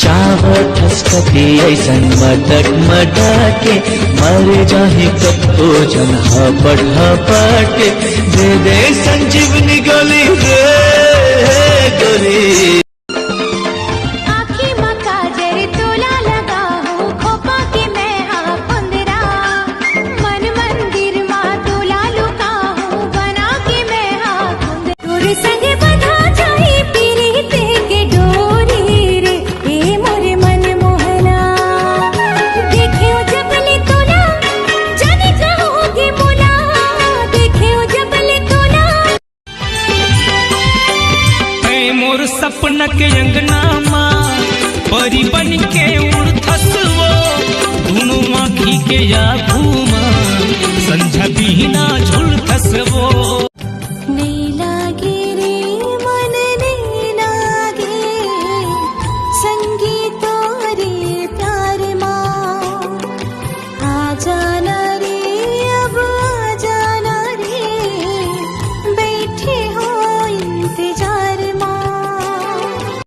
जावटस्कती ऐसन मटक मटके मर जाहि कतो जन हपट हपटे दे दे संजीवनी गोली रे गोरी। सपना के अंगना माँ परी बन के उड़थस वो दोनों आँखी के या घूमा संझा बिना झुलथस वो।